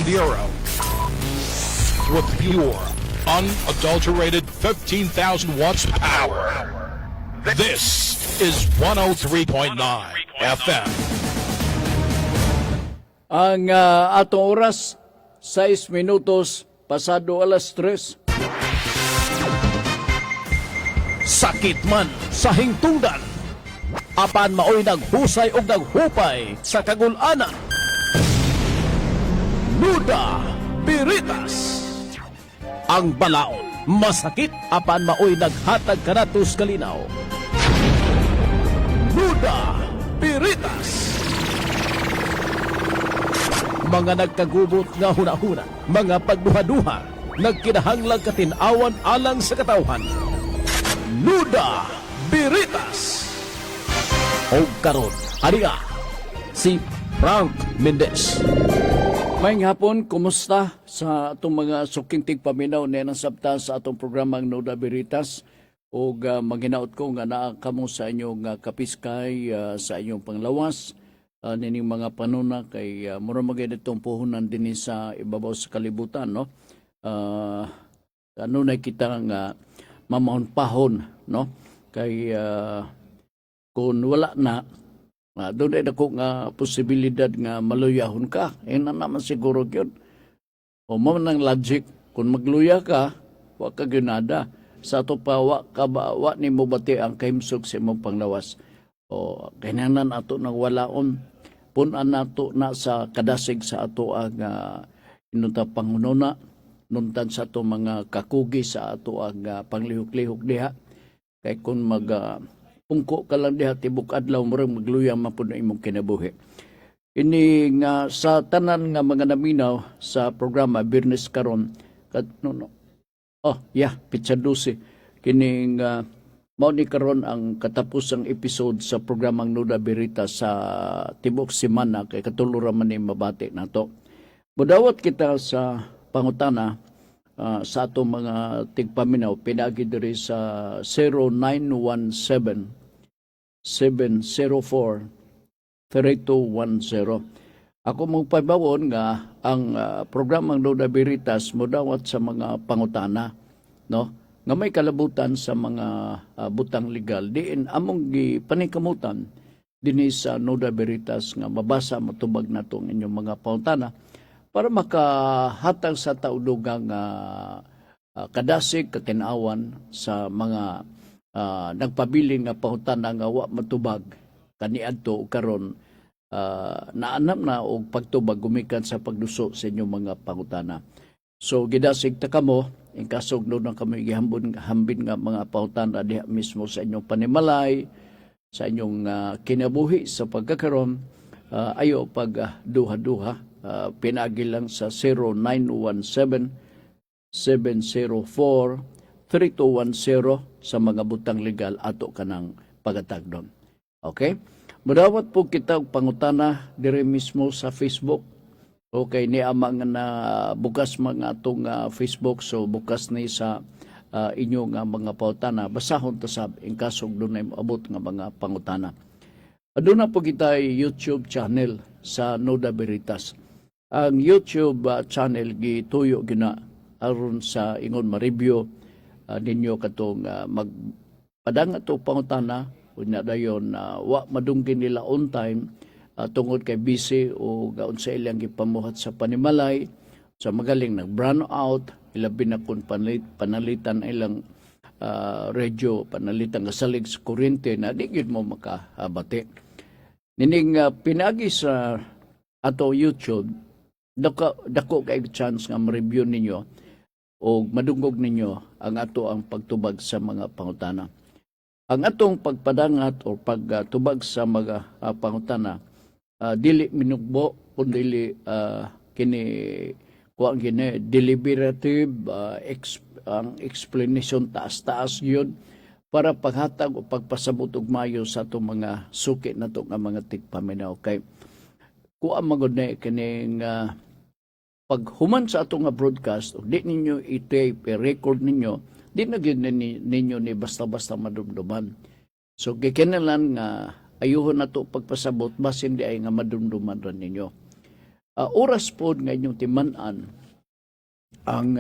Nero. With pure, unadulterated 15,000 watts power. This is 103.9 FM. Ang atong oras, 6 minutos, pasado alas 3. Sakit man sa hingtungdan, apan maoy naghusay o naghupay sa kagulanan. Nuda Biritas. Ang balaod masakit apan maoy naghatag kanatos kalinaw. Nuda Biritas. Mga nagkagubot nga hunahuna, mga pagduha-duha, nagkinahanglang katinawan alang sa katawhan. Nuda Biritas. O karon, aniya, si Frank Mendez. Maayong hapon, kumusta sa atong mga sukintig paminaw na nasabta sa atong programang Nuda Biritas? O maghinaot ko nga naa kamo sa inyong kapiskay, sa inyong panglawas, nining mga panuna kay mura magay itong puhunan din sa ibabaw sa kalibutan, no? Ano na kita nga mamahon-pahon, no? Kay kung wala na, doon ay dako nga posibilidad nga maluyahon ka. Na naman siguro yun. O mo nang logic, kung magluya ka, wa ka ginada. Sa ito pa, wa ni mo bati ang kahimsog sa imong panglawas. O kailangan ato nang walaon, punan nato na sa kadasig sa ato ang inunta pangununa, nuntan sa ato mga kakugi sa ato ang panglihok-lihok diha. Kay kung pungko ka lang diha tibok adlaw murag magluya man pud imong kinabuhi. Ini nga sa tanan nga mga naminaw sa programa Birnes karon Pizza 12 kini nga mao ni karon ang katapusang episode sa programang Nuda Biritas sa tibok semana kay katulura man ni mabati nato. Mudawat kita sa pangutana sa atong mga tigpaminaw pinagi diri sa 0917-704-3210. Ako mong pabawon nga ang programang Nuda Biritas mudawat sa mga pangutana, no? Nga may kalabutan sa mga butang legal. Diin among gipanikamutan dinhi sa Nuda Biritas nga mabasa matubag natong inyong mga pangutana para makahatag sa taudugang kadasig, katinawan sa mga nagpabiling nga pangutana nga wa matubag kaniadto karon naanam na og pagtubag gumikan sa pagduso sa inyong mga pangutana. So gidasig ta kamo in kasog no nang kami gihambin nga mga pangutana diha mismo sa inyong panimalay, sa inyong kinabuhi sa pagkakaron, ayo pag duha-duha. Pinagi lang sa 0917-704-3210 sa mga butang legal ato kanang pagatag doon. Okay? Madawat po kita og pangutana dire mismo sa Facebook. Okay, ni amang na bukas mga atong Facebook, so bukas ni sa inyong mga pangutana. Basahon ta sab in kasog doon ay abot nga mga pangutana. Aduna po kita YouTube channel sa Nuda Biritas. Ang YouTube channel gituyo gina aron sa ingon ma-review ninyo katong magpadang ato pangutana unya dayon wa madungkin nila on time tungod kay busy o gaon sa ilang gipamuhat sa panimalay sa magaling nag-brown out ilabi na kung panalitan ilang radio panalitan nga salig sa kuryente na di gyud mo makabati. Nining pinagi sa ato YouTube dako kay chance nga ma-review ninyo o madungog ninyo ang ato ang pagtubag sa mga pangutana. Ang atong pagpadangat o pagtubag sa mga pangutana dili minugbo kundi kini kuan gini deliberative ang explanation taas-taas yun para paghatag o pagpasabot og mayo sa atong mga suki nato nga mga tigpaminaw. Kay kuan magud na kining paghuman sa atong nga broadcast, di ninyo i-tape, i-record ninyo, di na gyud ninyo ni basta-basta madumduman. So gikinahanglan nga ayuhon nato pagpasabot basin di ay nga madumduman ran ninyo. oras po nga inyong timan-an ang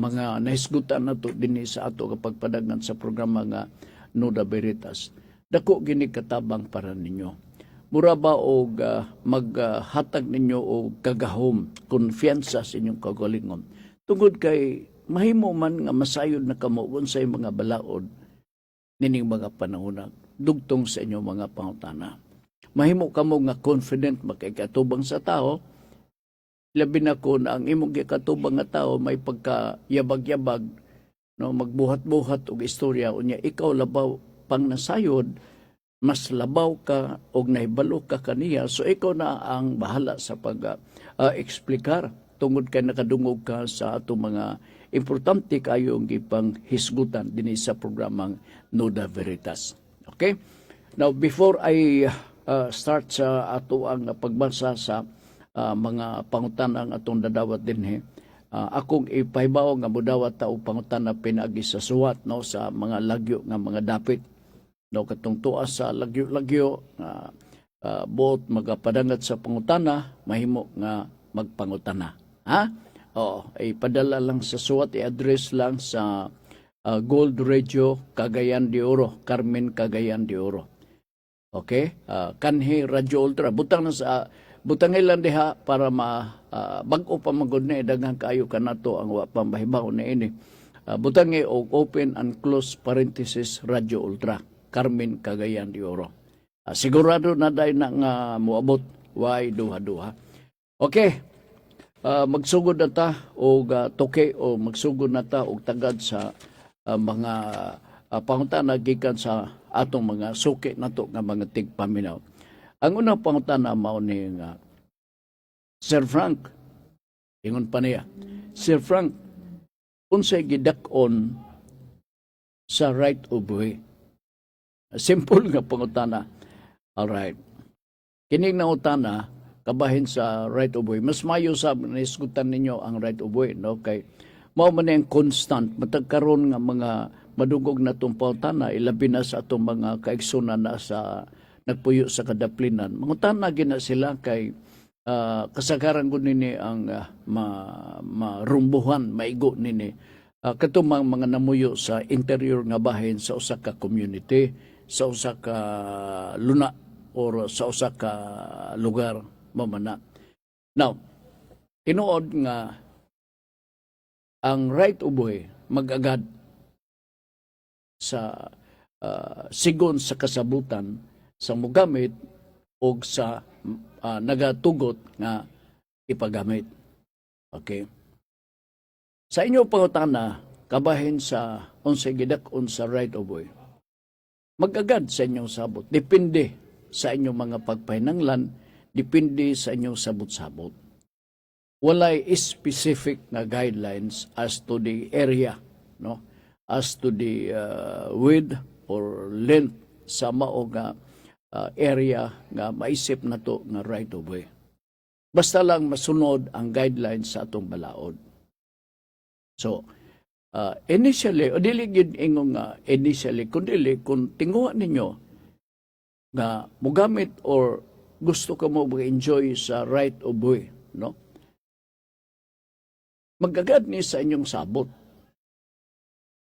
mga nahisgutan nato dinhi sa ato kapag padagan sa programa nga Nuda Veritas. Dako gini katabang para ninyo. Mura ba og maghatag ninyo og kagahom, konfiyansa sa inyong kagalingon. Tungod kay mahimo man nga masayod na kamo unsay mga balaod nining mga panahon dugtong sa inyong mga pangutana. Mahimo kamo nga confident makikatubang sa tao, labi na kung ang imong gikatubang nga tao may pagka-yabag-yabag, no, magbuhat-buhat og istorya, unya ikaw labaw pang nasayod, mas labaw ka og nahibalo ka kaniya, so ikaw na ang bahala sa pag-eksplikar tungod kay nakadungog ka sa ato mga importante kayong gipang hisgutan dinhi sa programang Nuda Veritas. Okay? Now, before I start sa ato ang pagbasa sa mga pangutanang atong dadawat dinhi, akong ipahibaw nga modawat ta og pangutana pinaagi sa suwat, no, sa mga lagyo nga mga dapit, no, katong tuas sa lagyo-lagyo buot magapadangat sa pangutana mahimo nga magpangutana, ha? Ipadala lang sa suwat, i-address lang sa Gold Radio Cagayan de Oro, Carmen Cagayan de Oro. Okay? Kanhi Radio Ultra, butang ilan diha para bag-o pa magod na daghang kaayo kanato ang wa pambahibaw na ini. Butangi og open and close parenthesis Radio Ultra, Carmen Cagayan de Oro. Sigurado na dahil na nga moabot, way duha-duha. Okay, magsugod na ta og toke o magsugod na ta og tagad sa mga pangutana gikan sa atong mga suki nato nga mga tigpaminaw. Ang unang pangutana mao ni Sir Frank, ingon pa niya, Sir Frank, unsay gidak-on sa right of way? Simple nga pangutana. Alright. Kining nangutana, kabahin sa right of way. Mas mayo sa naisgutan ninyo ang right of way, no? Kay mao man ang constant matag karon nga mga madugog na tong pangutana, ilabi na sa atong mga kaigsunan na sa nagpuyo sa kadaplinan. Mangutana gina sila kay kasagaran ko nini ang marumbuhan, maigo nini. Katumang mga namuyo sa interior nga bahin sa usa ka community, sa usa ka luna or sa usa ka lugar mamana. Now, tinuod nga ang right of way mag-agad sa sigon sa kasabutan sa mogamit o sa nagatugot nga ipagamit. Okay? Sa inyo pangutana, kabahin sa unsay gidak-on sa right of way, mag-agad sa inyong sabot. Depende sa inyong mga pagpahinanglan, depende sa inyong sabot-sabot. Walay specific na guidelines as to the area, no? As to the width or length sa mao nga area nga maisip na to nga right of way. Basta lang masunod ang guidelines sa atong balaod. So, initially, o dili gid ingong initially, kung tinguha ninyo nga mogamit or gusto ka mo mag-enjoy sa right of way, no? Magagad ni sa inyong sabot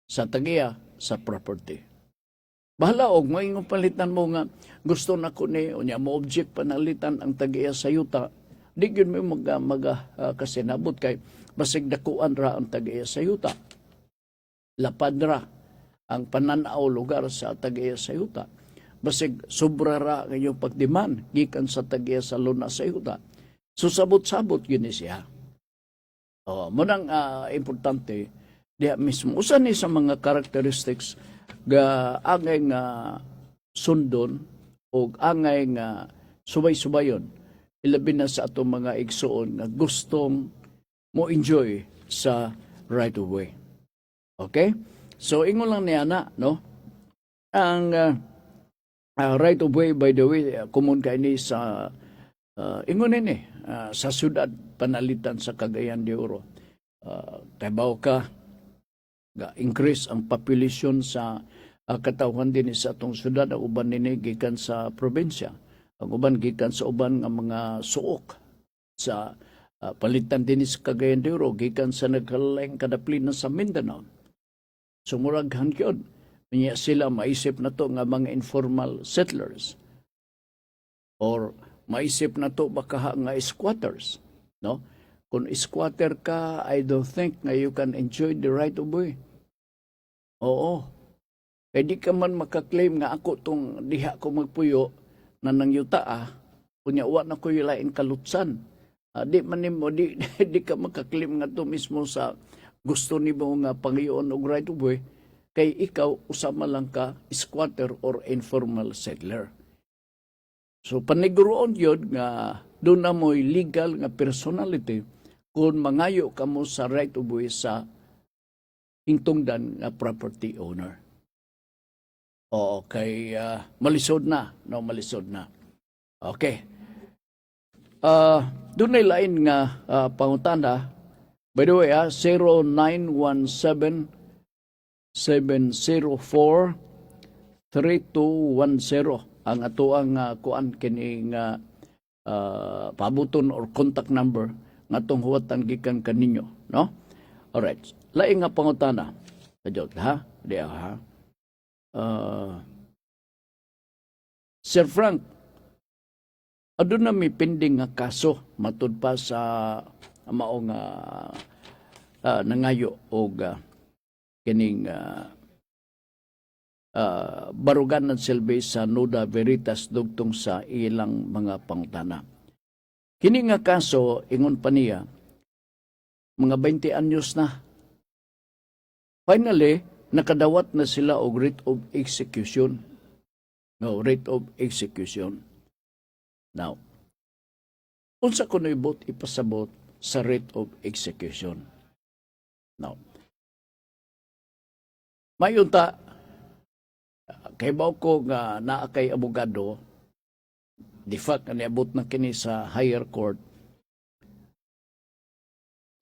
sa tagiya sa property. Bahala og maingong palitan mo nga gusto na ko ni unya mo object panalitan ang tagiya sa yuta. Di gyud mo kasinabot kay basig dakuan ra ang tagiya sa yuta. Lapad ra ang pananaw lugar sa tagiya sa yuta. Basig sobra ra ang inyong pagdiman gikan sa tagiya sa luna sa yuta. So sabot-sabot gini siya. Munang importante diha mismo. Usa ni sa mga characteristics ga angay nga sundon o angay nga subay-subayon ilabi na sa atong mga igsuon nga gustong mo enjoy sa right of way. Okay? So ingon lang niya na, no? Ang right of way, by the way, common kay ni sa ingon ni sa syudad panalitan sa Cagayan de Oro. Kaybaw ka ga increase ang population sa katawhan din sa atong syudad, ang uban nini gikan sa probinsya, ang uban gikan sa uban nga mga suok sa palitan din sa Cagayan de Oro, gikan sa nagkalaing kadaplin sa Mindanao. Sumurag hangkyon, niya sila maisip na to nga mga informal settlers or maisip na to baka nga squatters, no? Kung squatter ka, I don't think nga you can enjoy the right of way. Oo. Kaya di ka man makaklaim nga ako tong diha ko magpuyo na nang yuta kunya wa na ko lain kalutsan. Di man nimo di, di ka makaklaim nga to mismo sa gusto nimo nga Panginoon og right of way kay ikaw usama lang ka squatter or informal settler. So paniguroon yun nga doon na mo'y legal nga personality kung mangayo ka mo sa right of way sa hingtungdan nga property owner. O kay malisod na, no, malisod na. Okay. Doon ay lain nga pangutana. By the way, 0917-704-3210 ang atoang kuan kini nga pabuton or contact number nga tong huwatan gikan kaninyo, no? Alright. Lain nga pangutana. Kadyo, ha? Di ha? Sir Frank, adun na may pending nga kaso matud pa sa maong nangayo og kining barugan ng silbi sa Nuda Veritas dugtong sa ilang mga pangutana. Kini nga kaso, ingon pa niya, mga 20 anyos na. Finally, nakadawat na sila og writ of execution. No, writ of execution. Now, unsa ko na ibot ipasabot sa writ of execution? Now, mayunta, kay baw ko nga naa kay abogado, di fact, niabot na kini sa higher court,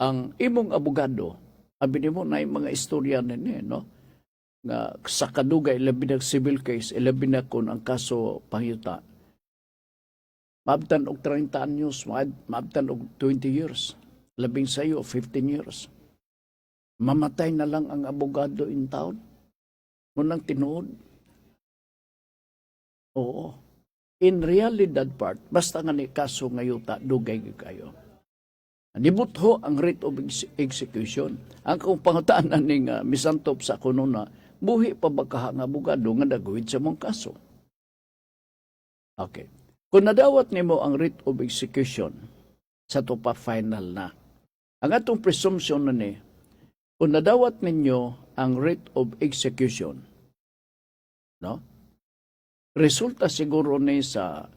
ang imong abogado, abi nimo na yung mga istorya nini, no? Nga sa kadugay, labi na civil case, labi na kung ang kaso pangyuta. Maabtan og 30 anyos, maabtan og 20 years, labing sayo, 15 years. Mamatay na lang ang abogado in town. Munang tinuod. Oo. In realidad part, basta nga ni kaso ngayuta, dugay kayo. Nibutho ang writ of execution. Ang kung pangutaan ning misantop sa kununa, buhi pa ba ka nga abogado nga nagawid sa mong kaso? Okay. Kung nadawat nimo ang writ of execution, sa to pa final na. Ang atong presumption na ni, kung nadawat ninyo ang writ of execution, no? Resulta siguro ni sa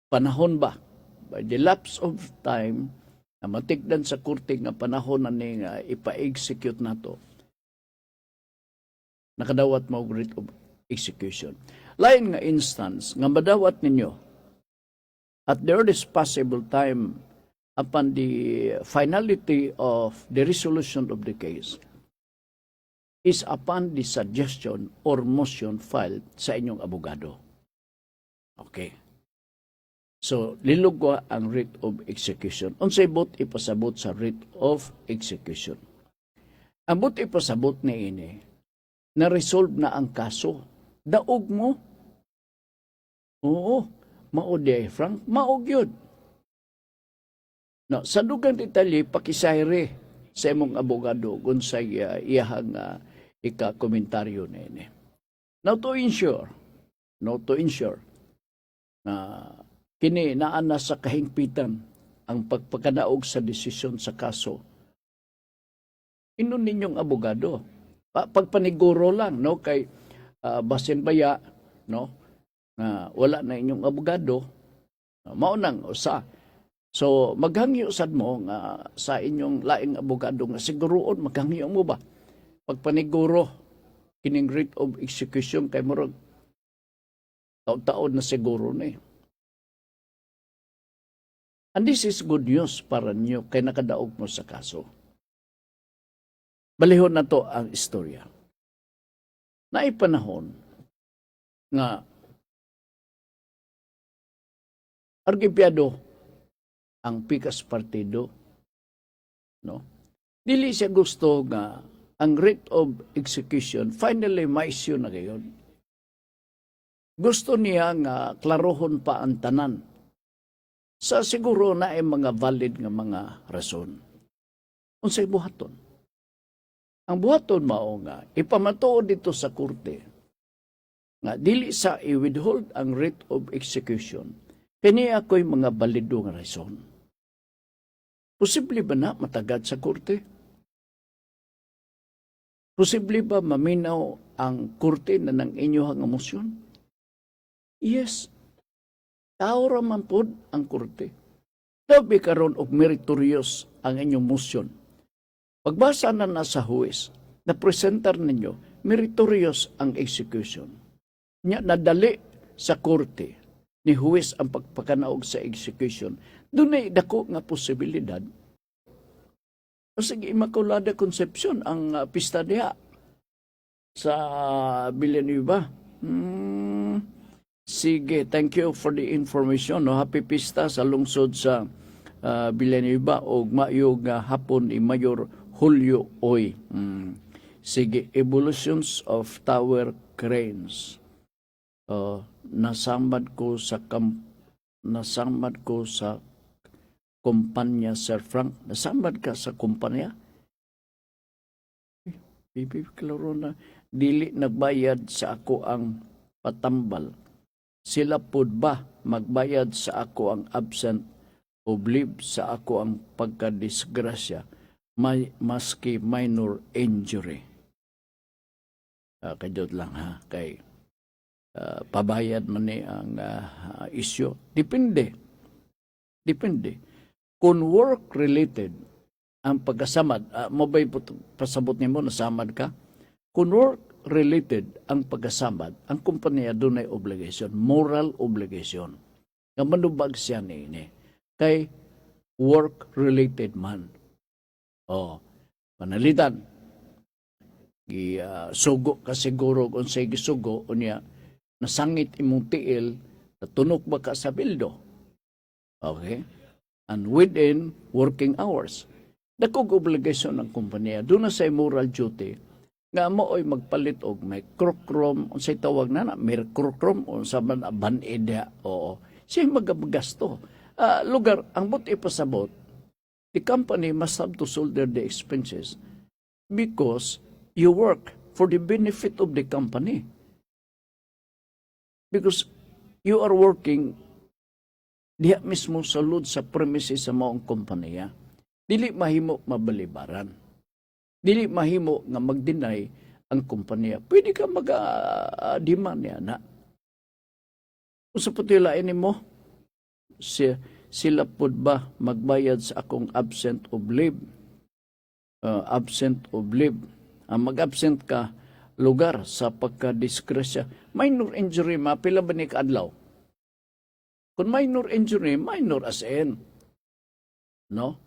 panahon ba, by the lapse of time, na matikdan sa kurte nga panahon na ni nga ipa-execute na to, nakadawat mo writ of execution. Lain nga instance, nga madawat ninyo, at the earliest possible time upon the finality of the resolution of the case, is upon the suggestion or motion filed sa inyong abogado. Okay. So, lilugwa ang writ of execution. Unsay bot ipasabot sa writ of execution. Ang bot ipasabot ni ini, na-resolve na ang kaso. Daog mo. Oo. Maod di Frank. Maog yun. No, sa dugang detalye, pakisayre sa imong abogado kung sa iyahang ika-komentaryo na ini. Now to ensure, kini naana sa kahingpitan ang pagpakadaog sa desisyon sa kaso. Inon ninyong abogado. Pagpaniguro lang, no, kay basin baya, no, wala na inyong abogado, maunang usa. So maghangyo sad mo nga sa inyong laing abogado nga siguroon maghangyo mo ba pagpaniguro kining writ of execution kay murag taon-taon na siguro na eh. And this is good news para niyo kay nakadaog mo sa kaso. Balihon na to ang istorya. Naipanahon nga argipyado ang pikas partido no? Dili siya gusto nga ang writ of execution finally ma-issue na gayon. Gusto niya nga klarohon pa ang tanan. Sa siguro na ay mga valid nga mga rason. Unsay buhaton? Ang buhaton mao nga ipamatuod dito sa korte nga dili sa i-withhold ang writ of execution. Kini ako'y mga balido nga rason. Posible ba na matagad sa korte? Posible ba maminaw ang korte na ng inyong emosyon? Yes. Tao raman po ang korte. Labi karon og meritorious ang inyong motion. Pagbasa na nasa huwes, na presentar ninyo, meritorious ang execution. Nya nadali sa korte ni huwes ang pagpakanaog sa execution. Doon ay dako nga posibilidad. O sige, Immaculada Concepcion ang pista diha sa Villanueva. Sige, thank you for the information. No? Happy pista sa lungsod sa Villanueva o maayong hapon ni Mayor Julio Oy. Sige, evolutions of tower cranes. Nasamad ko sa kumpanya, Sir Frank. Nasamad ka sa kumpanya? Bibi, klaro na. Dili nagbayad sa ako ang patambal. Sila pod ba magbayad sa ako ang absent o leave sa ako ang pagkadisgrasya maski minor injury? Kajot lang ha, kay pabayad man ni ang isyo. Depende. Kung work-related ang pagkasamad, mabay pasabot nimo nasamad ka? Kung work-related ang pagkasamad, ang kumpanya doon ay obligation, moral obligation. Nga manubag siya ni kay work-related man. Panalitan. Sugo ka siguro kung say gisugo, o niya, nasangit imong tiil, natunok ba ka sa bildo? Okay? And within working hours. Dakog obligasyon ng kumpanya. Doon na sa moral duty, nga mo ay magpalit og may krokrom, unsay tawag na may krokrom, unsa man banida, oo. Siya magagasto. Lugar, ang buti pasabot, the company must have to shoulder the expenses because you work for the benefit of the company. Because you are working diha mismo sulod sa premises sa maong kompanya. Dili mahimo mabalibaran. Dili mahimo nga mag-deny ang kompanya. Pwede ka mag-demand niya na. Kung sa putilain mo, sila pod ba magbayad sa akong absent of leave? Absent of leave. Mag-absent ka lugar sa pagka-disgrasya. Minor injury, mapila ba ni kaadlaw? Kung minor injury, minor as in. No?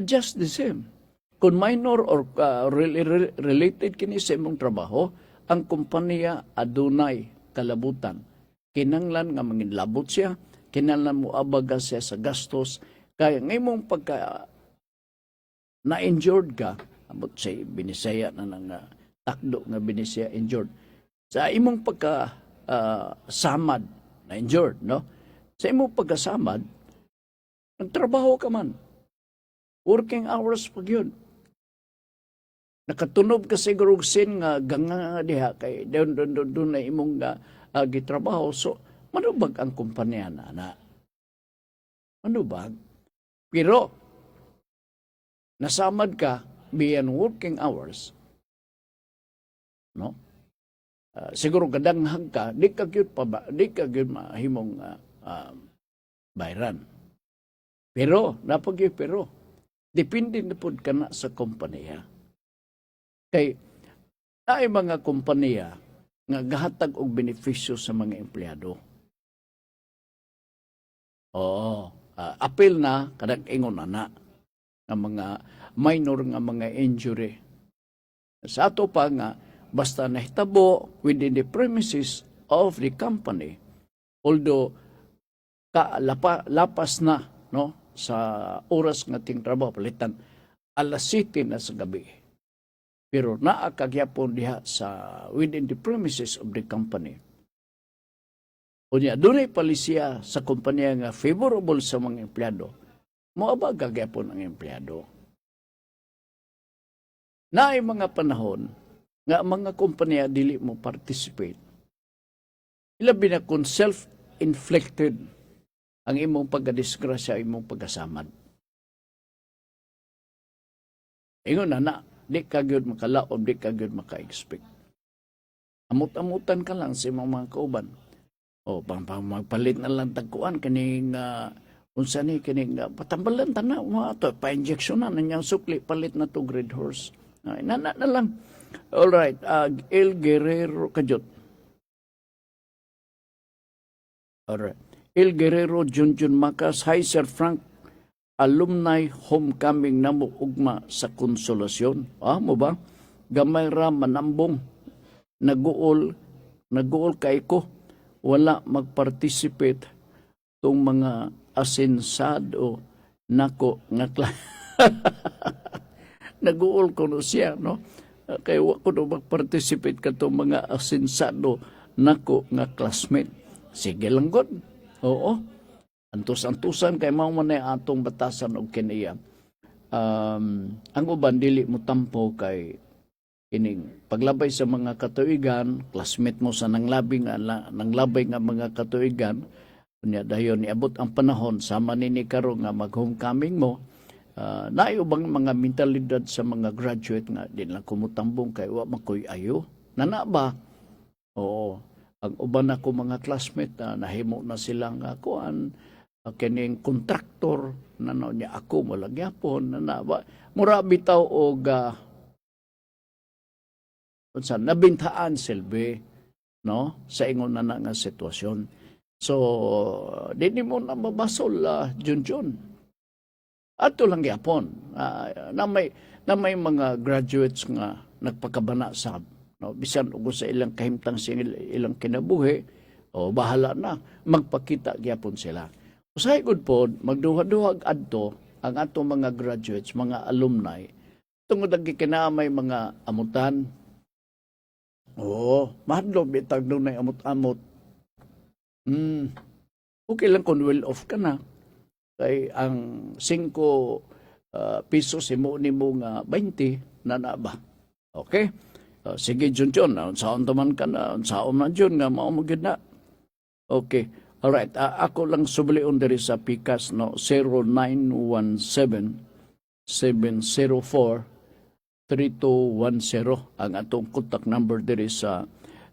Just the same. Kung minor or related kini sa imong trabaho, ang kumpanya adunay kalabutan. Kinanglan nga manginlabot siya, kinanglan mo abaga siya sa gastos, kaya ngayong pagka na-injured ka, abot say binisaya na ng takdo nga binisaya injured. Sa imong pagka samad na injured, no? Sa imong pagkasamad, nagtrabaho ka man. Working hours pag yun. Nakatunob ka siguro sin nga ganga diha kay doon na imong gitrabaho. So, manubag ang kumpanya na. Manubag. Pero, nasamad ka beyond working hours, no? Siguro kadanghag ka, di ka gyud mahimong bayran. Pero depende na pud kana sa kompanya. Kay ay mga kompanya nga gahatag og benepisyo sa mga empleyado. Apil na kadang ingon ana nga mga minor nga mga injury. Sa ato pa nga, basta nahitabo within the premises of the company, although lapas na, no? sa oras nga ting trabaho palitan alas 7 na sa gabi. Pero naa kagyapon diha sa within the premises of the company. Unya dunay palisiya sa kompanya nga favorable sa mga empleyado. Moaba kagyapon ang empleyado. Naay mga panahon nga mga kompanya dili mo participate. Ilabi na kung self-inflicted ang imong pagkadisgrasya, imong pagkasamad. Ingon na, di ka gyud makalaom, di ka gyud maka-expect. Amut-amutan ka lang sa imong mga kauban. O, magpalit na lang tagkuan, kining, unsa ni, kining, patambalan ta na, mga pa-injection na, nanyang sukli, palit na to Red Horse. Na lang. Alright, El Guerrero, kajot. Alright. El Guerrero, Junjun Macas, hi Sir Frank, alumni homecoming na mo ugma sa konsolasyon. Mo ba? Gamay ra manambong, naguol kay ko, wala mag-participate tong mga asensado nako nga naguol ko no siya, no? Kaya wa ko no mag-participate ka tong mga asensado nako nga classmate. Sige lang god. Oo. Antos-antusan kay mao man atong batasan og kiniya. Ang uban dili mo tampo kay ining paglabay sa mga katuigan, classmate mo sa nanglabay nga mga katuigan, unya dayon niabot ang panahon sama nini karon nga mag-homecoming mo, naay ubang mga mentalidad sa mga graduate nga di lang kumutambong kay wa makoy ayo. Nana ba? Oo. Ang uban ako mga classmate nahimo na silang kuan kining kontraktor na niya ako malagyapon na ba mura bitaw og unsa nabintaan silbi no sa ingon na nga sitwasyon. So dinhi mo na mabasol Junjun. Ato lang gyapon na may mga graduates nga nagpakabana sa no bisan ug sa ilang kahimtang sa ilang kinabuhi o bahala na magpakita gyapon sila. Usahay gud pod magduha-duhag adto ang ato mga graduates, mga alumni tungod lagi kinamay mga amutan. Oo, mahadlok bitag doon na amot-amot. Okay lang kung well off ka na. Kay ang 5 pesos imo nimo nga 20 na ba. Okay? Sige Junjun, unsaon taman ka na, unsaon na Jun nga mao mo gid na. Okay. Alright, ako lang sublion diri sa Pikas no 0917-704-3210 ang atong contact number diri sa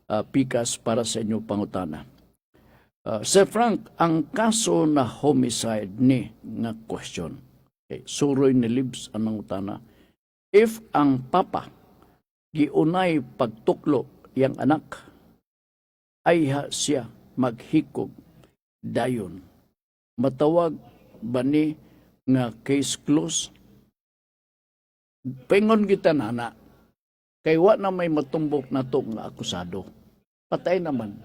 Pikas para sa inyong pangutana. Sir Frank, ang kaso na homicide ni nga question. Okay, suroy ni Libs ang utana. If ang papa giunay pagtuklo yang anak, ay siya maghikog dayon. Matawag ba ni nga case close? Pengon kita nana. Kay wa na may matumbok na to nga akusado. Patay naman.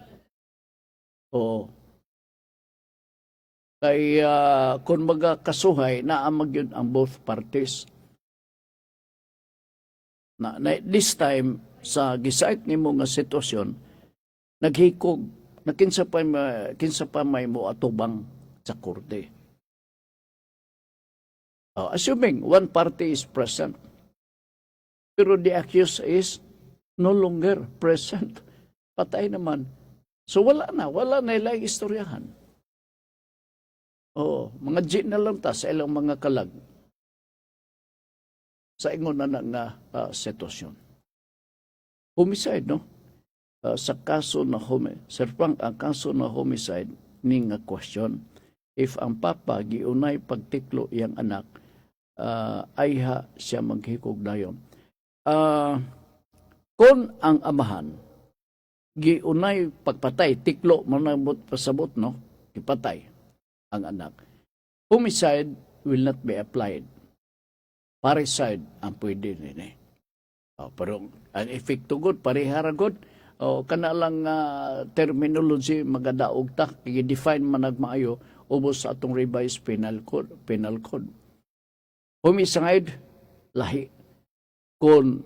Oo. Kay kung magkasuhay, naamag yun ang both parties. Na this time, sa gisait ni mo nga sitwasyon, naghikog, na kinsa pa may mo atubang sa korte. Assuming one party is present, pero the accused is no longer present. Patay naman. So wala na ilang istoryahan. Mga G na lang ta sa ilang mga kalag. Sa ingon na nga sitwasyon. Homicide, no? Sa kaso na Sir Frank, ang kaso na homicide ni nga question, if ang papa giunay pagtiklo iyang anak, ay siya maghikog dayon. Kung ang amahan giunay pagpatay, tiklo manabot pasabot, no? Ipatay ang anak. Homicide will not be applied. Parricide ang pwede nini. Pero ang efekto good, parihara good, kana lang terminology magadaog ta, i-define man nagmaayo, ubos sa atong revised penal code. Homicide, lahi. Kung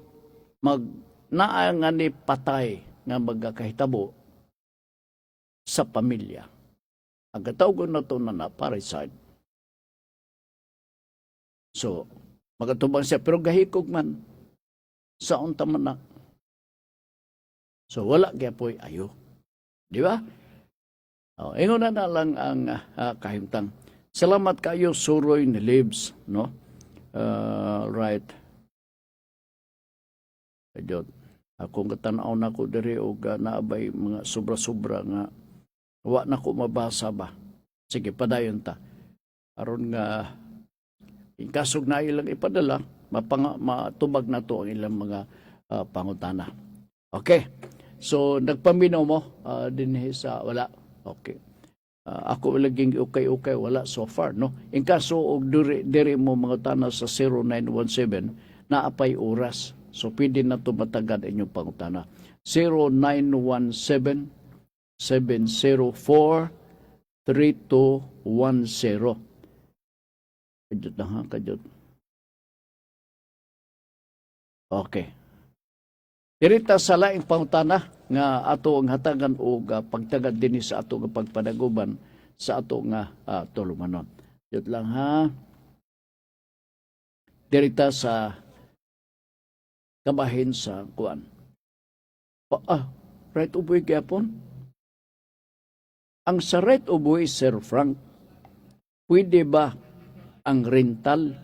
naa nga ni patay nga magkakahitabo sa pamilya, ang katawag na ito na parricide. So, magatubang siya, pero gahikog man, sa unta man na. So, wala kaya po'y ayo. Di ba? Ingon na lang ang kahimtang. Salamat kayo, Suroy ni Libs, no? Right. Ayun. Akong katanaw na ko diri o naabay mga sobra-sobra nga wa na ko mabasa ba. Sige, padayon ta. Aron nga kasog na ilang ipadala, matubag na to ang ilang mga pangutana. Okay. So, nagpaminaw mo din sa wala. Okay. Ako laging okay, wala so far, no? In kaso, og diri mo mga tana sa 0917 na apay oras. So, pwede na ito matagad inyong pangutana. 0917-704-3210. Kajot na ha, kajot. Okay. Dirita sa laing pangutana nga ato ang hatagan o pagtagad din sa ato nga pagpanaguban sa ato nga tulumanon. Kajot lang ha. Dirita sa kabahin sa kuan. Right of way gyapon. Ang sa right of way, Sir Frank, pwede ba ang rental?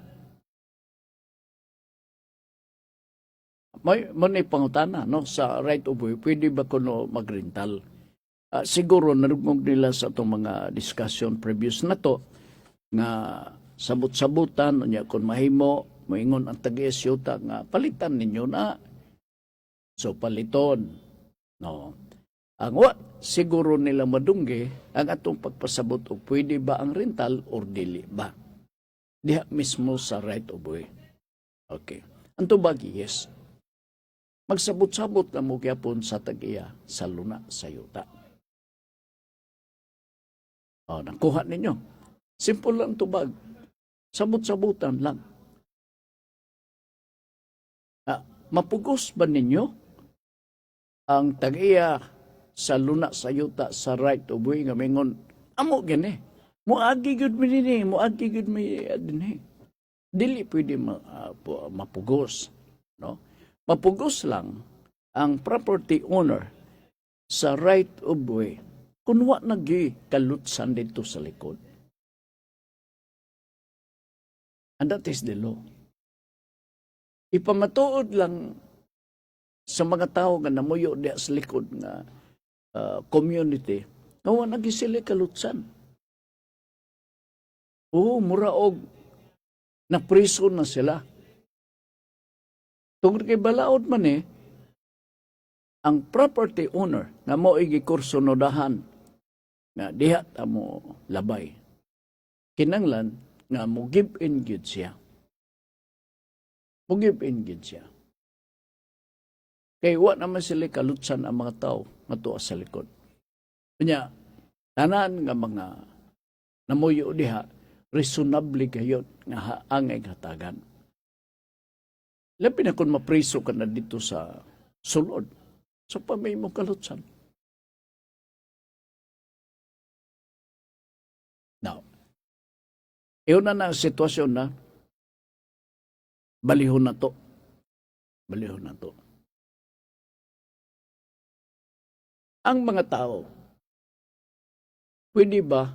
May pangutana, no? Sa right of way, pwede ba kuno magrental? Siguro narugmog nila sa itong mga discussion previous na to, nga sabot-sabutan, unya kung mahimo, moingon ang tag-isyuta nga palitan ninyo na. So paliton. No. Ang siguro nila madungge ang atong pagpasabot o pwede ba ang rental or dili ba. Diha mismo sa right of way. Okay. Ang tubagi, yes. Magsabot-sabot na mo gyapon sa tag-iya sa luna sa yuta. Nakuha ninyo. Simple lang tubag. Sabot-sabutan lang. Mapugos ba ninyo ang tag-iya sa luna sa yuta sa right of way nga mingon amo gani muagi gud mi dinhi muagi gud mi dinhi dili pwede mapugos, no? Mapugos lang ang property owner sa right of way kun wa nagi kalutsan dito sa likod, and that is the law. Ipamatuod lang sa mga tao nga namuyo diya sa likod nga community, nga nagi sila kalutsan. Muraog napriso na sila. Tungod kay balaod man ang property owner nga mo igikursunodahan nga diha ta mo labay. Kinanglan nga mo give in gyud siya. Mugib-in gid siya. Kay wa naman sila kalutsan ang mga tao nga tuwa sa likod. Kanya, tanan nga mga namuyo diha, reasonably kayo nga angay hatagan. Labi na kung mapriso ka na dito sa sulod, sa pamay mo kalutsan. Now, iyon na ang sitwasyon na balihon na to. Balihon na to. Ang mga tao, pwede ba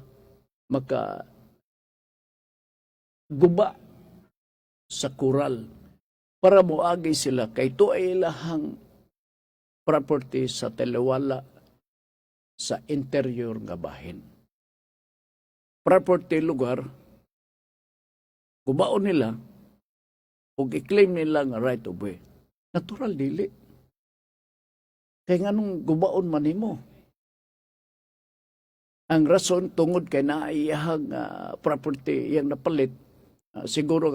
guba sa kural para moagi sila kay ito ay ilahang property sa Talewala sa interior nga bahin. Property lugar, gubaon nila ug i-claim nila nga right of way. Natural dili. Kaya nga nung gubaon man nimo. Ang rason tungod kay naiyahang property yang napalit, siguro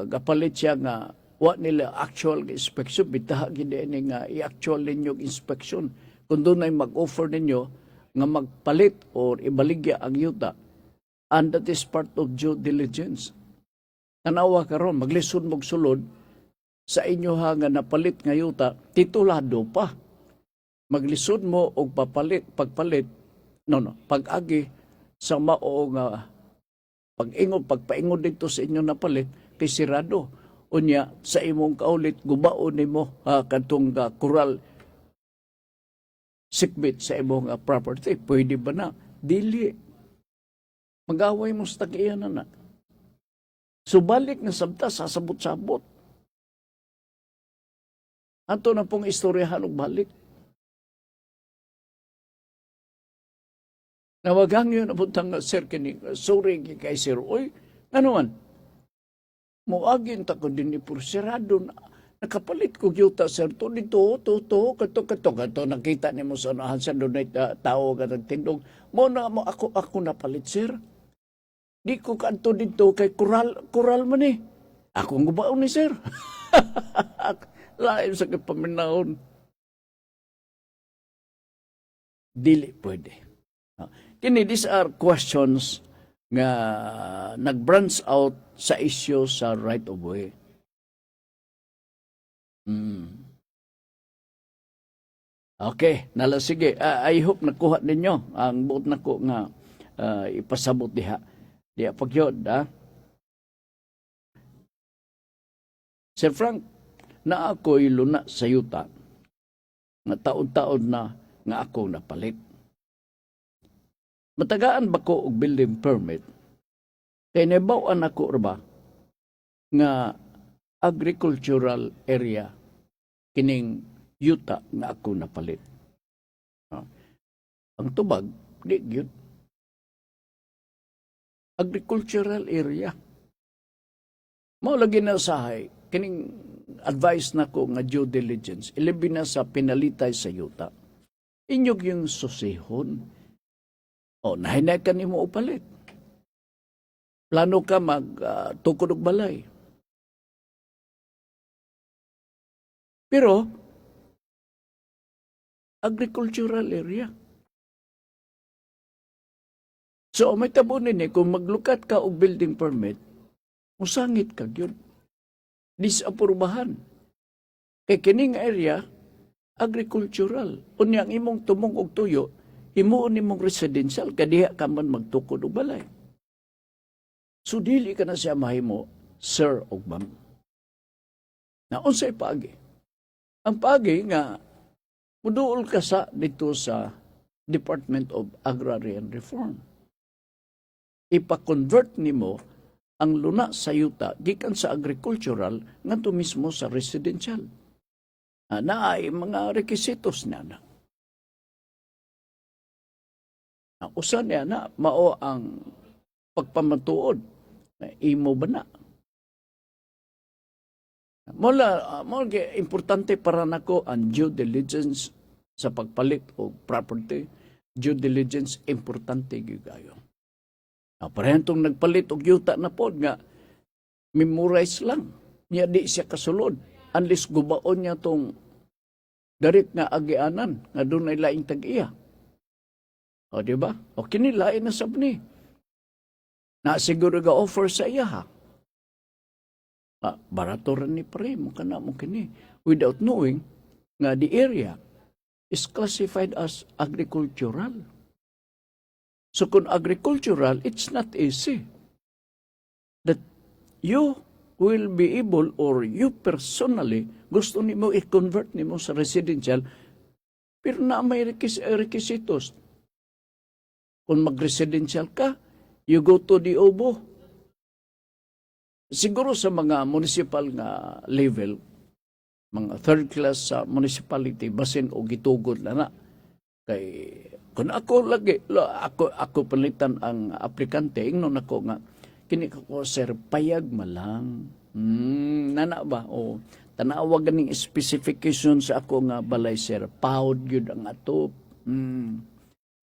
gapalit siya nga wa nila actual inspection, bitaha gid ni nga i-actual ninyo inspection. Kung doon ay mag-offer ninyo nga magpalit or ibaligya ang yuta, And that is part of due diligence. Tanawa karon maglisod mog sulod sa inyo nga napalit nga yuta, titulado pa. Maglisod mo og pagpalit, pag-agi sa mao nga pagpaingod dito sa inyo napalit, kay sirado. Unya, sa imong kaulit, gubaon nimo kadtong kural sikbit sa imong property. Pwede ba na? Dili. Mag-away mo sa tag-iyan na. So balik na sabta, sasabot-sabot. Ato na pong istoryahan og balik. Nawagang yun, nabuntang sir kining, sorry kay sir, oy, ano man, muagin ta ko din ni Pursirado na, nakapalit ko yuta sir, to dito, kato, nakita ni mo sa unahan sa doon na tao ka nagtindog, mo ako napalit sir, di ko kanto dito kay kural man eh, akong gubaon ni sir, lain sa kapaminahon, dili pwede. Kini, these are questions nga nag-branch out sa issue sa right of way. Okay, nala sige. I hope nakuha ninyo ang buot nako nga ipasabot diha. Diha pagyod, ha? Sir Frank, na ako'y luna sa yuta nga taon-taon na nga ako napalit. Matagaan ba ko og building permit? Kay nabawan ako ba nga agricultural area kining yuta nga ako napalit. Ang tubag, di gyud. Agricultural area. Mao lagi na usahay, kining advice nako nga due diligence, ilibin na sa pinalitay sa yuta. Inyog yung susihon. Nahinay ka ni mo upalit. Plano ka tukod og balay. Pero, agricultural area. So, may tabunin kung maglukat ka og building permit, musangit ka yun. Disapurbahan. Kay kining area, agricultural. Unyang imong tumong og tuyo, himuon nimong residential, kadiha ka man magtukod o balay. So, dili ka na siya mahimo, sir o ma'am. Na unsay paagi. Ang paagi nga, muduol ka sa dito sa Department of Agrarian Reform. Ipa-convert nimo ang luna sa yuta gikan sa agricultural ngadto mismo sa residential. Na ay mga requisitos na. Usa niya na, mao ang pagpamatuod na imo ba na. Importante para nako ang due diligence sa pagpalit o property. Due diligence, importante gigayo. Parehantong nagpalit og yuta na pod nga, memorize lang. Niya di siya kasulod. Unless gubaon niya tong darit nga agianan, nga doon ay laing tag-iya. O, di ba? O, kinilain na sab ni. Na siguro ga offer sa iya, ha? Barato rin ni pre, mukha na mo kini. Without knowing nga the area is classified as agricultural. So, kung agricultural, it's not easy that you will be able or you personally gusto nimo i-convert nimo sa residential pero na may requisitos. Kung mag-residential ka, you go to the OBO. Siguro sa mga municipal nga level, mga third class sa municipality, basin o gitugod na. Kay, kung ako lagi, ako palitan ang aplikante, ingnon ako nga, kini ko, sir, payag malang. Nana ba? O, tanawag ganing specification sa ako nga balay, sir. Pahod yun ang atop.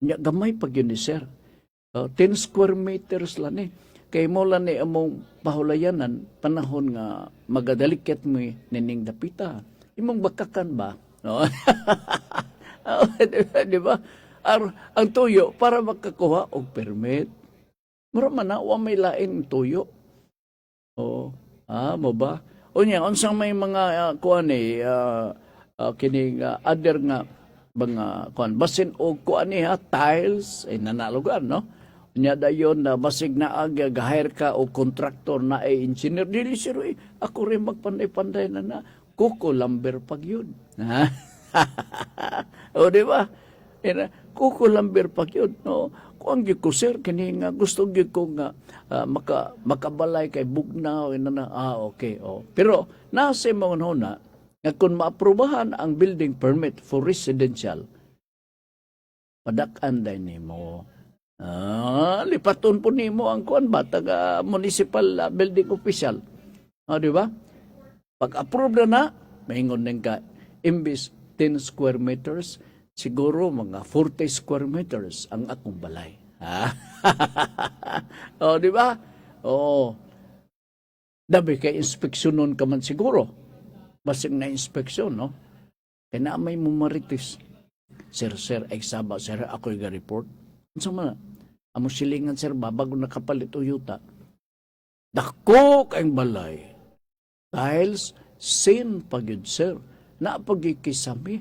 Gamay pag yun ni sir. 10 square meters lang eh. Kay mo lang ni among pahulayanan, panahon nga magadaliket mo nining dapita. Imong bakakan ba? No? Di ba? Ang tuyo para makakuha og permit. Mura man na, wa may lain tuyo. Oo. Mo ba? O niya, unsang may mga kuan kining other nga mga kuan basin o kuan tiles ay nanalugan, no? Nya dayon na basig na gahire ka o kontraktor na ay engineer dili siro ako rin magpanday-panday na kuko lumber pag yun. Ha? O di ba? Kuko lumber pag yun, no? Kung gyud ko sir kini nga gusto gyud ko nga makabalay kay bugnaw na okay. Pero nasa mo na nga kung maaprubahan ang building permit for residential padak-an day nimo. Lipaton po nimo ang kuan ba taga municipal building official. Di ba? Pag-approve na maingon ning ka imbis 10 square meters siguro mga 40 square meters ang akong balay. Di ba? Dabi kay inspeksyonon ka man siguro. Basing na inspeksyon, no? Kaya na may mumaritis. Sir, eksaba, sir, ako yung report. Ano man, amo silingan, sir, bago nakapalit o yuta. Dako kayong balay. Tiles, sin pagyud, sir. Naapagikisami.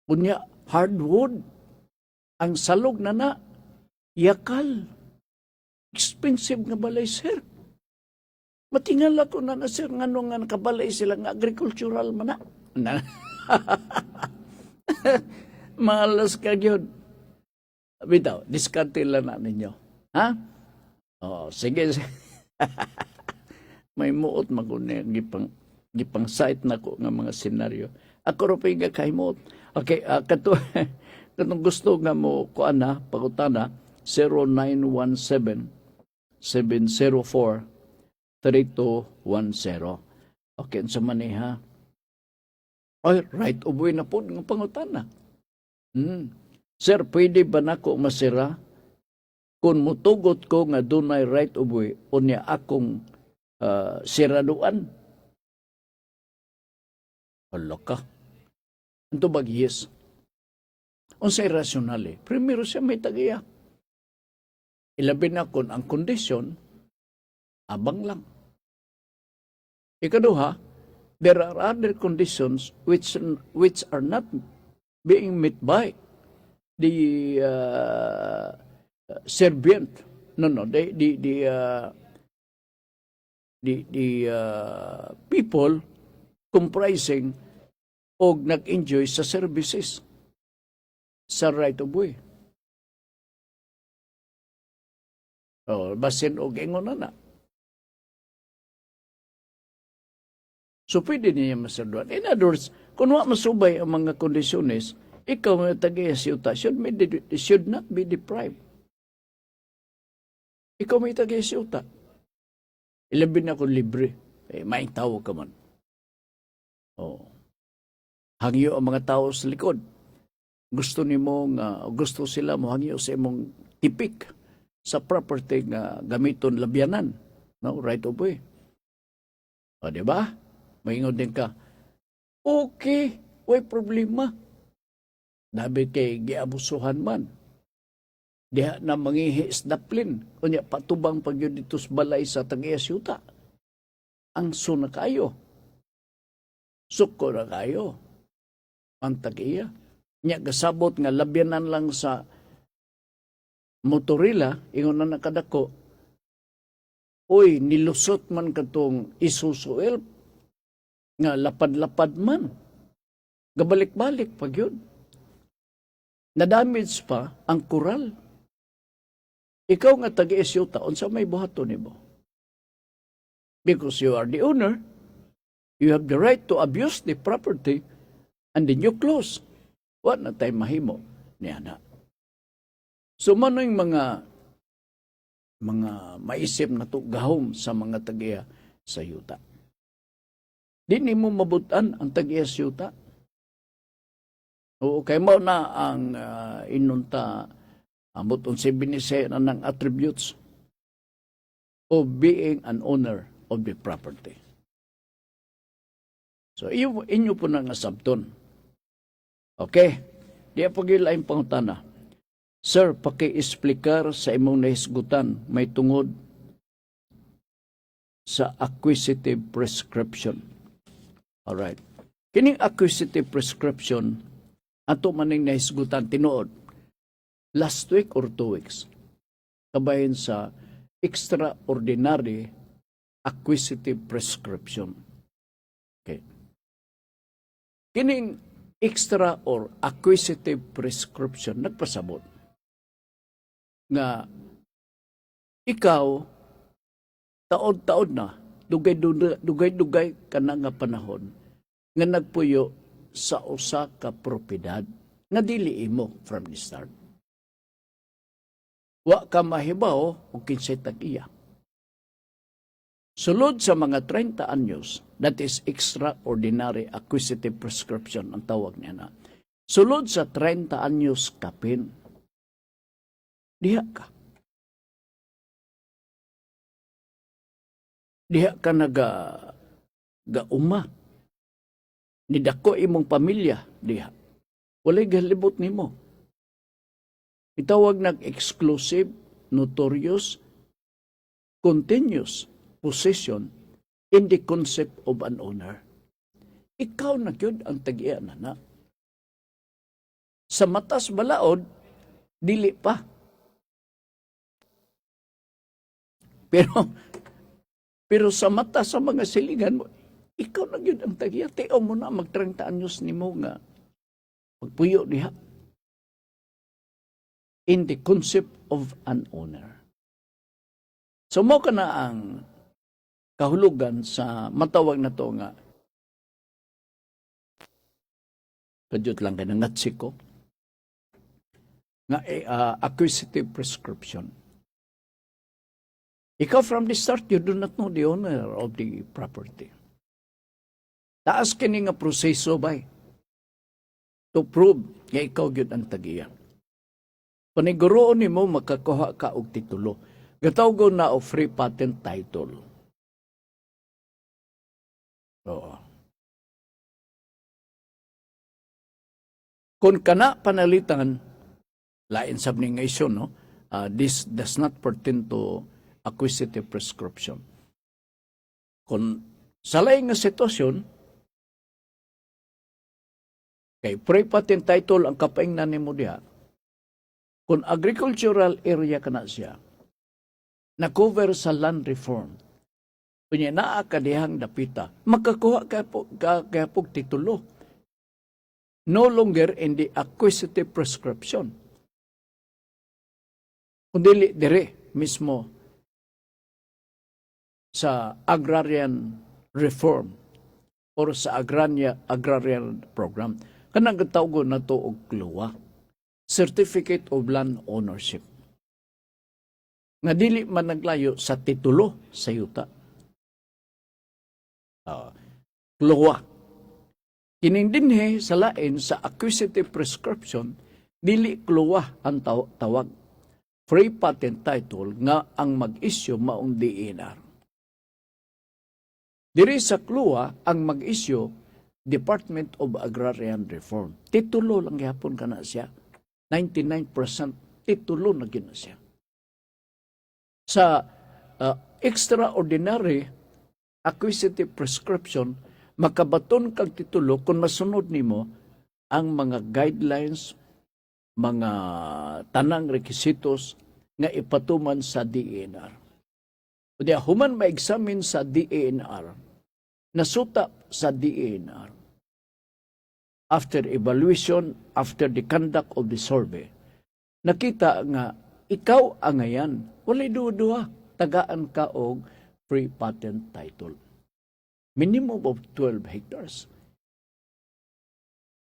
Kunya, hardwood. Ang salog na yakal. Expensive nga balay, sir. Matingala ko na sir, nga nung nga nakabalay sila nga agricultural man na. Malas ka yun. Bitaw, diskarte lang na ninyo. Ha? Sige. May muot magunin, gipang site na ko nga mga senaryo. Ako rin pa kay muot. Okay, katong gusto nga mo kuan na, pagutana, 0917-704-3210. Okay, sa maniha. Ay, right of way na po ng pangutana. Sir, pwede ba nako masira kung mutugot ko nga dunay right of way o niya akong siraduan? Hala ka. Ito bagyes. Unsay rasyonal primero siya may tagiya. Ilabi na kung ang kondisyon, abang lang. Ikaduha, there are other conditions which are not being met by the servant. The people comprising og nag-enjoy sa services sa right of way. Basin og ingon na. So, pwede niya masaduan. In other words, kung wa masubay ang mga kondisyones, ikaw nga taga-siyuta should not be deprived. Ikaw may taga-siyuta. Ilabin ako libre. May tao ka man. Hangyo ang mga tao sa likod. Gusto sila mo hangyo sa imong tipik sa property nga gamiton labyanan. No? Right of way. Diba? Maingon din ka, okay, way problema. Dabi kay giabusuhan man. Diha na mangihi isdaplin. Kunya patubang pagyud dito sa balay sa Tag-Iyas-Yuta. Ang suna kayo. Suko na kayo. Ang Tag-Iya. Nya gasabot nga labyanan lang sa motorila, ingon na nakadako, uy, nilusot man katong Isuzu Elf, nga lapad-lapad man. Gabalik-balik pag yun. Na-damage pa ang kural. Ikaw nga Tag-Iyas-Yuta, unsa may buhaton nimo? Because you are the owner, you have the right to abuse the property and then you close. What na tayo mahimo niya na? So, mano'y mga maisip na to gahom sa mga Tag-Iya sa yuta. Di ni mo mabutan ang Tag-Iya sa yuta. Oo, kay mo na ang inunta amot unsi binisay na ng attributes of being an owner of the property. So, inyo po na nga sabton. Okay? Di po gilaing pangutana. Sir, paki-explicar sa imong nahisgutan may tungod sa acquisitive prescription. Alright. Kining acquisitive prescription, ato maning nahisgutan tinuod last week or 2 weeks. Kabahin sa extraordinary acquisitive prescription. Okay. Kining extra or acquisitive prescription nagpasabot nga ikaw taod-taod na dugay-dugay ka na nga panahon nga nagpuyo sa usa ka propiedad nga dili imo from the start. Wa ka mahibaw o kinsay tag-iya. Sulod sa mga 30 anyos, that is extraordinary acquisitive prescription ang tawag niya na. Sulod sa 30 anyos kapin, diha ka. Diha ka gauma. Nidako imong pamilya, diha. Walay galibot nimo. Itawag exclusive, notorious, continuous possession in the concept of an owner. Ikaw na yun ang tag-iya na. Sa matas balaod, dili pa. Pero sa mata sa mga silingan mo, ikaw na yun ang tag-iya. Teo mo na mag-30 anyos ni mo nga magpuyo diha. In the concept of an owner. So mo ka na ang kahulugan sa matawag na to nga kadyot lang ka na ngatsiko nga acquisitive prescription. Ikaw from the start, you do not know the owner of the property. Taas kini nga proseso ba to prove nga ikaw gyud ang tagiya. Paniguroon nimo makakuha ka og titulo. Gatawgon na o free patent title. Oo. Kung kana panalitan, lain sab ni nga isyu, no? This does not pertain to acquisitive prescription. Kung sa lain nga sitwasyon, kay free patent title ang kapaingnan nimo diha, kung agricultural area ka na siya, na-cover sa land reform, kunya naa ka dihang dapita, makakuha ka po titulo. No longer in the acquisitive prescription. Kundi dire mismo sa agrarian reform or sa agrarian program. Kanang gitawgon na to og CLOA, Certificate of Land Ownership. Nga dili man naglayo sa titulo sa yuta. CLOA. Kining dinhi sa lain sa acquisitive prescription, dili CLOA ang tawag. Free patent title nga ang mag-issue maong DENR. Diri sa CLOA ang mag-issue Department of Agrarian Reform. Titulo lang gyapon kana siya. 99% titulo na gina siya. Sa extraordinary acquisitive prescription, makabaton kang titulo kung masunod nimo ang mga guidelines, mga tanang requisitos nga ipatuman sa DENR. Kaya human ma-examine sa DENR, nasuta sa DENR, after evaluation, after the conduct of the survey, nakita nga ikaw ang ngayon, walay duwa-duwa, tagaan ka og free patent title. Minimum of 12 hectares.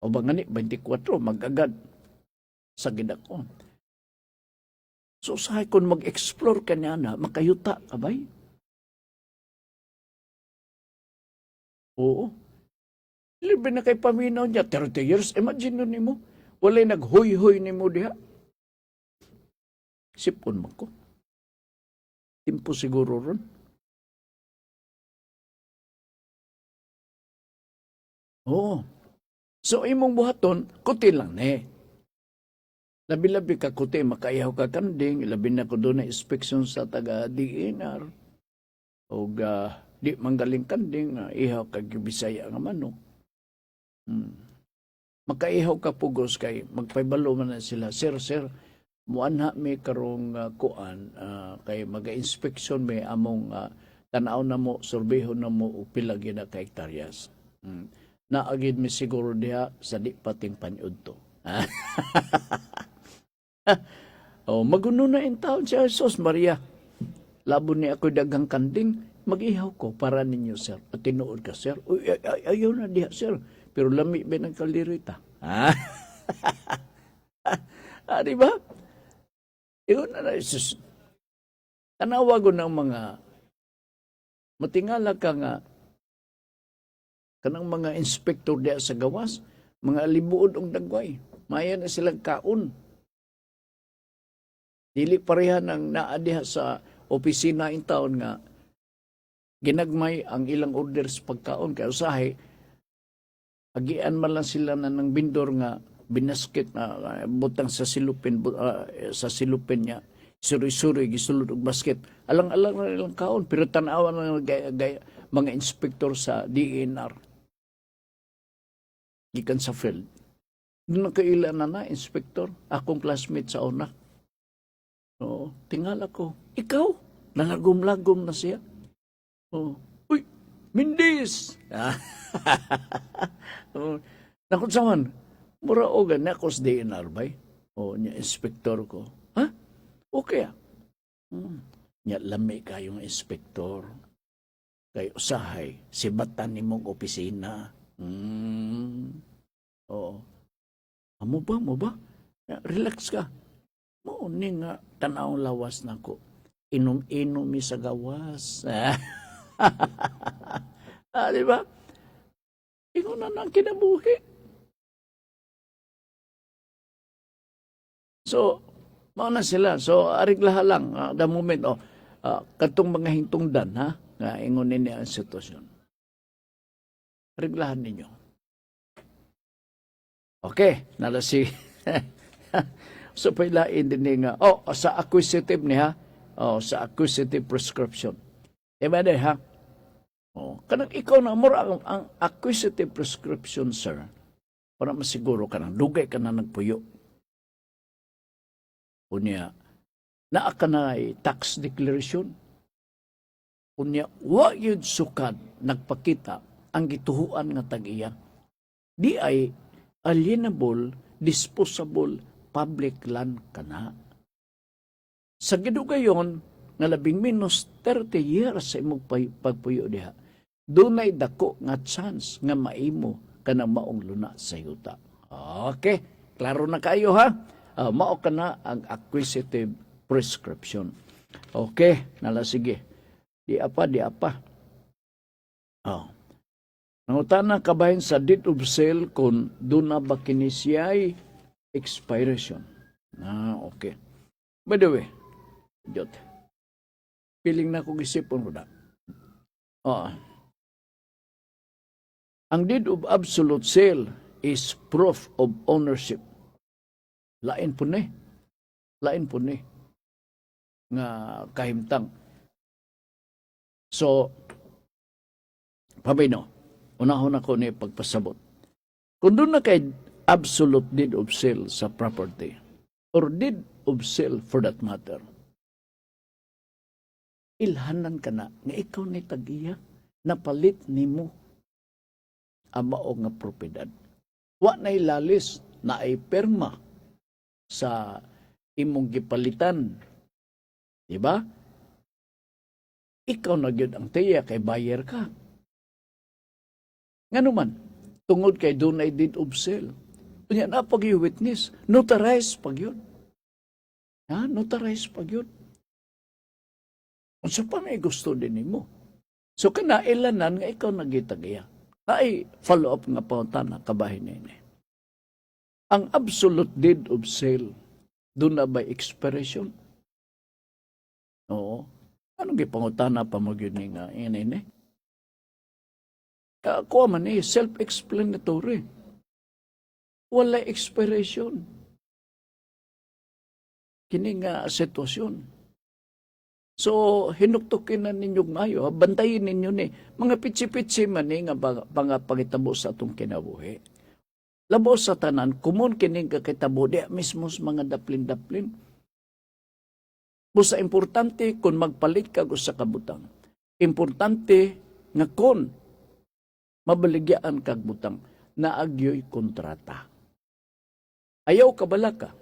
O ba nga ni, 24, mag-agad sa gidakon. So sahay kung mag-explore ka niya na, makayuta ka ba'y? Oo. Libre na kay paminaw niya, 30 years, imagine nun mo, walay naghoy-hoy ni mo diha. Sipon mo ko. Timpo siguro ron. Oo. So, imong buhaton, kuti lang ne. Labi-labi ka kuti, makaihaw ka kanding, labi na ko doon na inspeksyon sa taga DNR. O di manggaling kanding, ihaw ka Bisaya nga manok. Makaihaw ka pugos kay magpaybalo man na sila. Sir, muanha may karong kuan, kay maga-inspeksyon may among tanaw na mo, sorbeho na mo, upilagi na ka hektaryas. Naagid mi siguro diha sa di pating panyod to. Maguno na in taon siya, Jesus Maria. Labo ni ako dagang kanding, mag-ihaw ko para ninyo, sir. At tinuod ka, sir. Uy, ayaw na diha, sir. Pero lami ba ng kalirita? Di ba? Iyon na Jesus. Tanawago ng mga matingala ka nga kanang mga inspektor diya sa gawas, mga libuod og dagway. Maya na silang kaon. Dili pareha ng naadiha sa opisina in taon nga ginagmay ang ilang orders pagkaon kay usahay agian man lang sila na ng bindor nga binasket na butang sa silupin niya suri-suri gisulod og basket alang-alang na ilang kaon pero tan-awan na mga inspektor sa DNR gikan sa field doon kaila na inspektor akong classmate sa una. Oo, tingala ko. Ikaw, nalagom-lagom na siya. Oh, uy, Mindis! Nakot saman, mura o gan, nakos DNR bay. Niya, inspektor ko. Ha? Okay ah. Niya, lami kayong inspektor. Kay usahay, sibatan ni mong opisina. Oo. Mo ba? Relax ka. Ni nga, tanaw lawas na ko. Inom-inom mi sa gawas. Di ba? Ingon na nang kinabuhi. So, mauna sila. So, ariglaha lang. The moment, katong mga hintungdan, ha? Nga, ingon nini ang sitwasyon. Ariglahan ninyo. Okay, nalasi. So, pailain din nga, sa acquisitive niya, sa acquisitive prescription. Diba din, ha? Kanang ikaw na, ang acquisitive prescription, sir, para masiguro ka na, dugay ka na nagpuyo. Unya, naa ka na tax declaration. Unya, wa yun sukad, nagpakita, ang gituhuan nga tag-iya. Di ay alienable, disposable, public land ka na. Sa gidugayon, nga labing minus 30 years sa imong pagpuyo diha, dunay dako nga chance nga maimo ka na maong luna sa yuta. Okay, klaro na kayo ha? Mao ka na ang acquisitive prescription. Okay, nala sige. Di apa. Nangutana kabahin sa deed of sale kung doon na ba kinisiyay expiration. Okay. By the way, Jot, piling na kong isipon ko na. Ang deed of absolute sale is proof of ownership. Lain po ni. Nga kahimtang. So, pabino, unahon ako ni pagpasabot. Kung doon na kay absolute deed of sale sa property, or deed of sale for that matter, ilhanan ka na nga ikaw ni tag-iya, napalit nimo ang mao nga propiedad. Wa na ilalis na ay perma sa imong gipalitan. Diba? Ikaw na gyud ang tiya kay buyer ka. Nganuman, tungod kay dunay deed of sale. Kunya na pag witness, notarize pag yun. Notarize pag yun. Kung sa pa may gusto din mo. So kanailanan nga ikaw nagitagaya. Ay follow up nga pautan na kabahin nini. Ang absolute deed of sale, doon na ba expiration? Oo. Anong gipangutana pa mo yun nga inini? Ako man self-explanatory. Wala expiration. kini nga sitwasyon. So, hinuktukin na ninyo ngayo, bantayin ninyo ni, mga pitsi-pitsi man ni nga pangitabo sa atong kinabuhi. Labo sa tanan, kumon kining kakitabo, di mismo sa mga daplin-daplin. Busa importante kung magpalit ka sa kabutang. Importante nga kung mabaligyaan kag butang, naagyo'y kontrata. Ayaw kabala ka.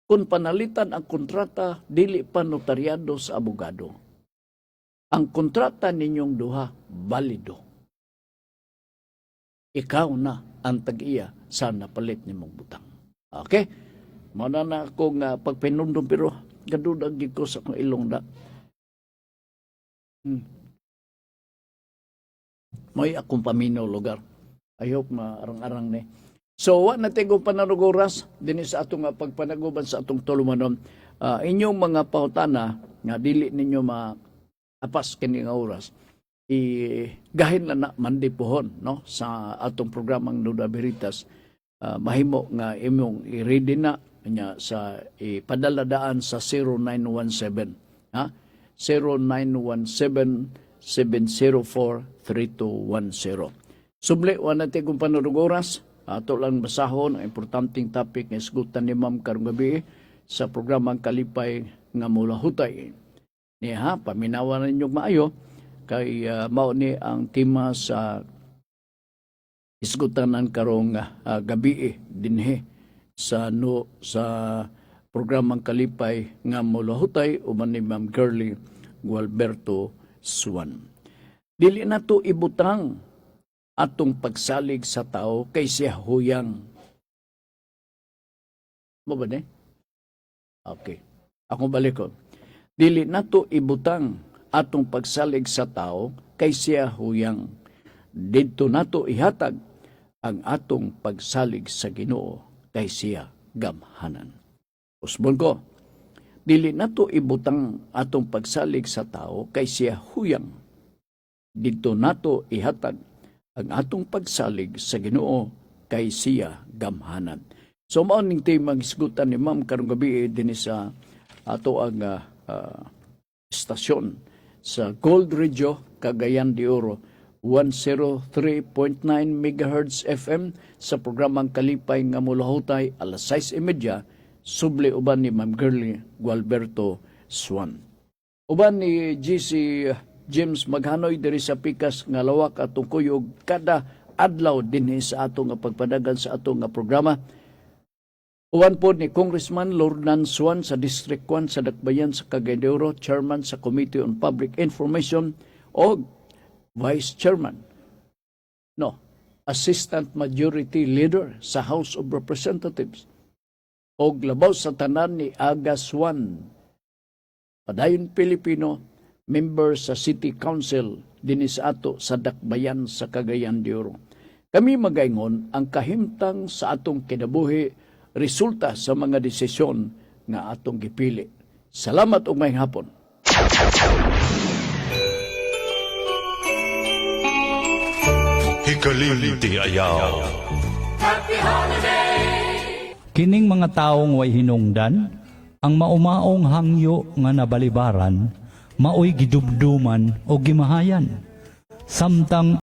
Kung panalitan ang kontrata, dili pa notaryado sa abogado. Ang kontrata ninyong duha, balido. Ikaw na ang tag-iya sa napalit ni mong butang. Okay? Muna na akong pagpinundong pero gadudag ko sa akong ilong da. May akong paminaw lugar. I hope maarang-arang ni. So, wa natin kung panarugoras din sa atong pagpanaguban sa atong tulumanon. Inyong mga pautana nga dili ninyo maapas kini nga oras. Gahin na mandipuhon no sa atong programang Nuda Veritas. Mahimo nga imong i-ready na nya sa ipadala sa 0917 ha 0917-704-3210. Subli wa natin kung panarugoras. Ato lang basahon ang importanteng topic nga isgutan ni Ma'am karong gabi sa programang Kalipay nga Mulahutay. Niya paminawan ninyo maayo kay mao ni ang tema sa isgutanan karong gabi dinhi sa programang Kalipay nga Mulahutay uban ni Ma'am Girly Gualberto Swan. Dili nato ibutang atong pagsalig sa tao kay siya huyang. Mo ba ni? Okay. Ako balik ko. Dili nato ibutang atong pagsalig sa tao kay siya huyang. Didto nato ihatag ang atong pagsalig sa Ginoo kay siya gamhanan. Usbon ko. Dili nato ibutang atong pagsalig sa tao kay siya huyang. Didto nato ihatag ang atong pagsalig sa Ginoo kay siya gamhanan. So mao ning temang isgutan ni Ma'am karong gabi dinhi sa ato ang istasyon sa Gold Radio Cagayan de Oro 103.9 MHz FM sa programang Kalipay nga Mulahutay alas 6:30 subli uban ni Ma'am Girly Gualberto Swan. Uban ni GC James Maghanoy diri sa pikas nga lawak atong kuyog kada adlaw dinhi sa atong pagpadagan sa atong programa. Uwan po ni Congressman Lordan Swan sa District 1 sa Dakbayan sa Cagayan de Oro, Chairman sa Committee on Public Information o Vice Chairman. Assistant Majority Leader sa House of Representatives. O labaw sa tanan ni Aga Swan, padayon Pilipino, member sa City Council dinhi sa ato sa Dakbayan sa Cagayan de Oro. Kami magaingon ang kahimtang sa atong kinabuhi resulta sa mga desisyon nga atong gipili. Salamat ug maayong hapon. Hikalimti ayaw. Kining mga taong way hinungdan, ang maumaong hangyo nga nabalibaran, maoy gidubduman o gimahayan. Samtang